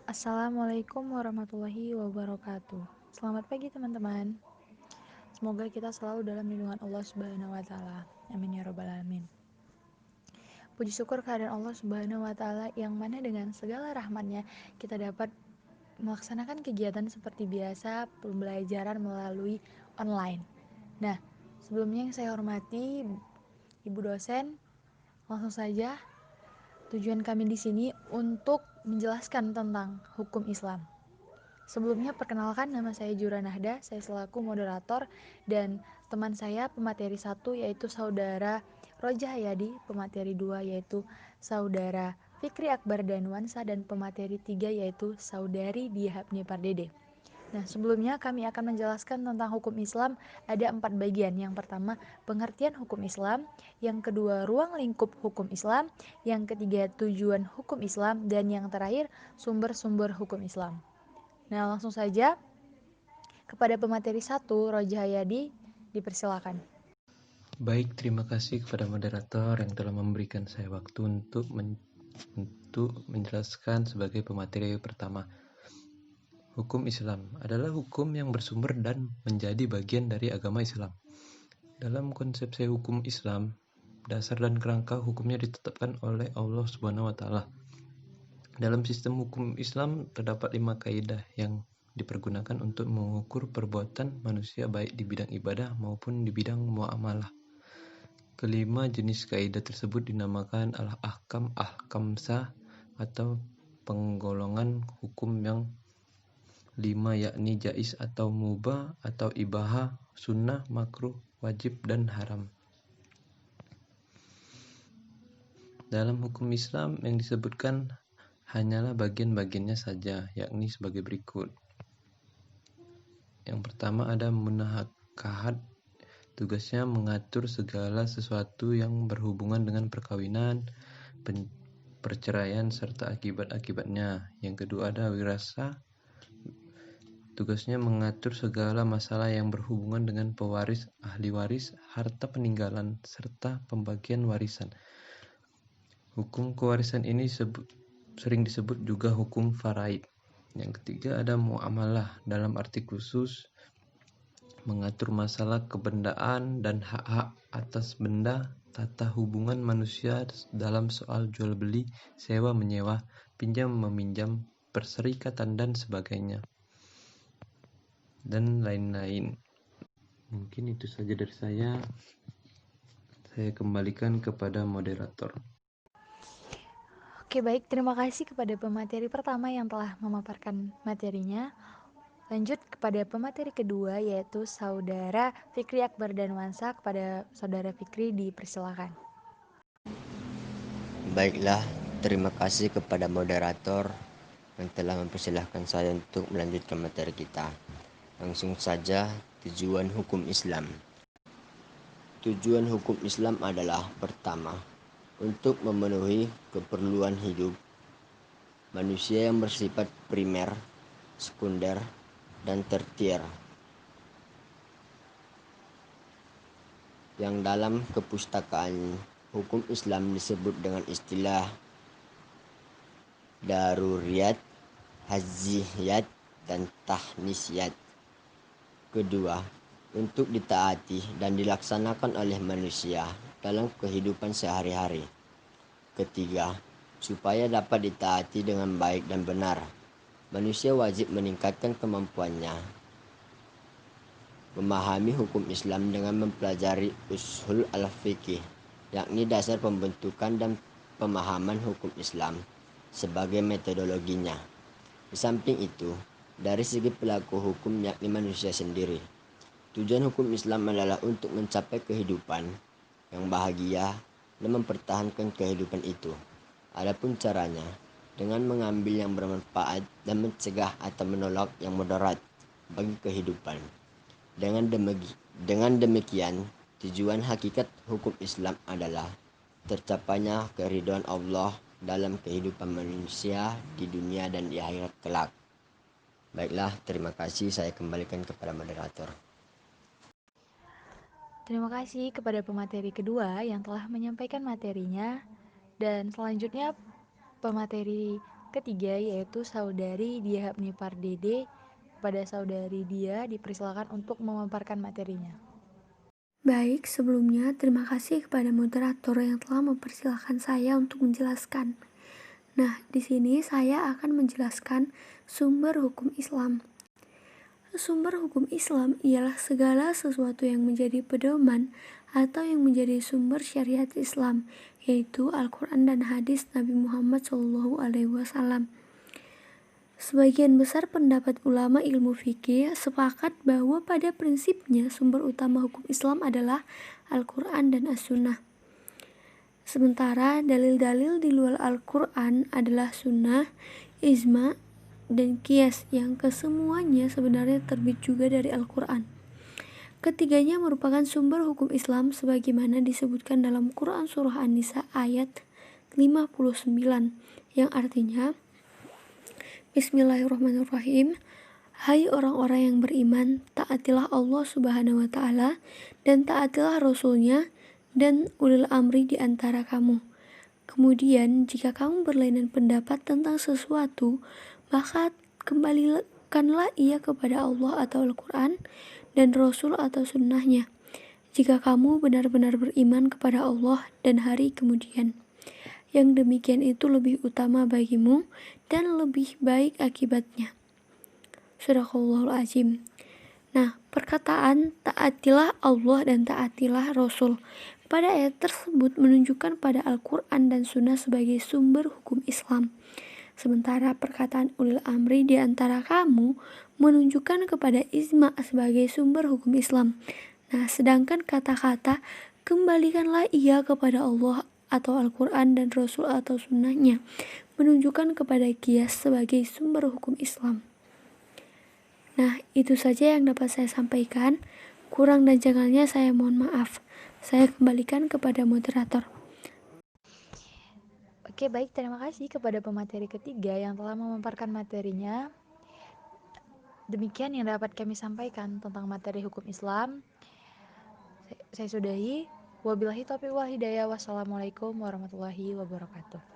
Assalamualaikum warahmatullahi wabarakatuh. Selamat pagi teman-teman. Semoga kita selalu dalam lindungan Allah Subhanahu wa taala. Amin ya rabbal alamin. Puji syukur kehadiran Allah Subhanahu wa taala yang mana dengan segala rahmatnya kita dapat melaksanakan kegiatan seperti biasa pembelajaran melalui online. Nah, sebelumnya yang saya hormati Ibu dosen, langsung saja tujuan kami di sini untuk menjelaskan tentang hukum Islam. Sebelumnya perkenalkan, nama saya Jura Nahda, saya selaku moderator, dan teman saya pemateri 1 yaitu saudara Roja Hayadi, pemateri 2 yaitu saudara Fikri Akbar Danwansa, dan pemateri 3 yaitu saudari Diah Hapni Pardede. Nah, sebelumnya kami akan menjelaskan tentang hukum Islam. Ada 4 bagian. Yang pertama, pengertian hukum Islam. Yang kedua, ruang lingkup hukum Islam. Yang ketiga, tujuan hukum Islam. Dan yang terakhir, sumber-sumber hukum Islam. Nah, langsung saja kepada pemateri 1, Roja Hayadi, dipersilakan. Baik, terima kasih kepada moderator yang telah memberikan saya waktu untuk menjelaskan sebagai pemateri pertama. Hukum Islam adalah hukum yang bersumber dan menjadi bagian dari agama Islam. Dalam konsepsi hukum Islam, dasar dan kerangka hukumnya ditetapkan oleh Allah Subhanahu wa taala. Dalam sistem hukum Islam terdapat 5 kaidah yang dipergunakan untuk mengukur perbuatan manusia baik di bidang ibadah maupun di bidang muamalah. Kelima jenis kaidah tersebut dinamakan al-ahkam al-khamsah atau penggolongan hukum yang 5, yakni jaiz atau mubah atau ibahah, sunnah, makruh, wajib, dan haram. Dalam hukum Islam yang disebutkan hanyalah bagian-bagiannya saja, yakni sebagai berikut. Yang pertama ada munakahat. Tugasnya mengatur segala sesuatu yang berhubungan dengan perkawinan, perceraian, serta akibat-akibatnya. Yang kedua ada wirasah. Tugasnya mengatur segala masalah yang berhubungan dengan pewaris, ahli waris, harta peninggalan, serta pembagian warisan. Hukum kewarisan ini sering disebut juga hukum faraid. Yang ketiga ada muamalah, dalam arti khusus mengatur masalah kebendaan dan hak-hak atas benda, tata hubungan manusia dalam soal jual beli, sewa menyewa, pinjam meminjam, perserikatan dan sebagainya, dan lain-lain. Mungkin itu saja dari saya. Saya kembalikan kepada moderator. Oke, baik. Terima kasih kepada pemateri pertama yang telah memaparkan materinya. Lanjut kepada pemateri kedua, yaitu saudara Fikri Akbar Danwansa. Kepada saudara Fikri, dipersilakan. Baiklah, terima kasih kepada moderator yang telah mempersilahkan saya untuk melanjutkan materi kita. Langsung saja, tujuan hukum Islam. Tujuan hukum Islam adalah pertama, untuk memenuhi keperluan hidup manusia yang bersifat primer, sekunder, dan tertier, yang dalam kepustakaan hukum Islam disebut dengan istilah daruriyat, haziyat, dan tahnisiyat. Kedua, untuk ditaati dan dilaksanakan oleh manusia dalam kehidupan sehari-hari. Ketiga, supaya dapat ditaati dengan baik dan benar, manusia wajib meningkatkan kemampuannya memahami hukum Islam dengan mempelajari ushul al-fiqih, yakni dasar pembentukan dan pemahaman hukum Islam sebagai metodologinya. Di samping itu, dari segi pelaku hukum yakni manusia sendiri, tujuan hukum Islam adalah untuk mencapai kehidupan yang bahagia dan mempertahankan kehidupan itu. Adapun caranya, dengan mengambil yang bermanfaat dan mencegah atau menolak yang mudarat bagi kehidupan. Dengan demikian, tujuan hakikat hukum Islam adalah tercapainya keridhaan Allah dalam kehidupan manusia di dunia dan di akhirat kelak. Baiklah, terima kasih. Saya kembalikan kepada moderator. Terima kasih kepada pemateri kedua yang telah menyampaikan materinya. Dan selanjutnya pemateri ketiga yaitu saudari Dia Pardede. Kepada saudari Dia dipersilakan untuk memaparkan materinya. Baik, sebelumnya terima kasih kepada moderator yang telah mempersilahkan saya untuk menjelaskan. Nah, di sini saya akan menjelaskan sumber hukum Islam. Sumber hukum Islam ialah segala sesuatu yang menjadi pedoman atau yang menjadi sumber syariat Islam, yaitu Al-Quran dan hadis Nabi Muhammad SAW. Sebagian besar pendapat ulama ilmu fikih sepakat bahwa pada prinsipnya sumber utama hukum Islam adalah Al-Quran dan As-Sunnah. Sementara dalil-dalil di luar Al-Quran adalah sunnah, ijma, dan qiyas yang kesemuanya sebenarnya terbit juga dari Al-Quran. Ketiganya merupakan sumber hukum Islam sebagaimana disebutkan dalam Quran Surah An-Nisa ayat 59 yang artinya Bismillahirrahmanirrahim. Hai orang-orang yang beriman, taatilah Allah Subhanahu wa Ta'ala dan taatilah Rasul-Nya dan ulil amri di antara kamu. Kemudian, jika kamu berlainan pendapat tentang sesuatu, maka kembalikanlah ia kepada Allah atau Al-Quran dan Rasul atau Sunnah-Nya. Jika kamu benar-benar beriman kepada Allah dan hari kemudian. Yang demikian itu lebih utama bagimu dan lebih baik akibatnya. Sadaqallahul azim. Nah, perkataan taatilah Allah dan taatilah Rasul pada ayat tersebut menunjukkan pada Al-Quran dan Sunnah sebagai sumber hukum Islam. Sementara perkataan ulil amri di antara kamu menunjukkan kepada ijma sebagai sumber hukum Islam. Nah, sedangkan kata-kata kembalikanlah ia kepada Allah atau Al-Quran dan Rasul atau Sunnah-Nya menunjukkan kepada qiyas sebagai sumber hukum Islam. Nah, itu saja yang dapat saya sampaikan. Kurang dan jangannya saya mohon maaf. Saya kembalikan kepada moderator. Oke, baik, terima kasih kepada pemateri ketiga yang telah memaparkan materinya. Demikian yang dapat kami sampaikan tentang materi hukum Islam. Saya sudahi. Wabillahi taufiq wal hidayah. Wassalamualaikum warahmatullahi wabarakatuh.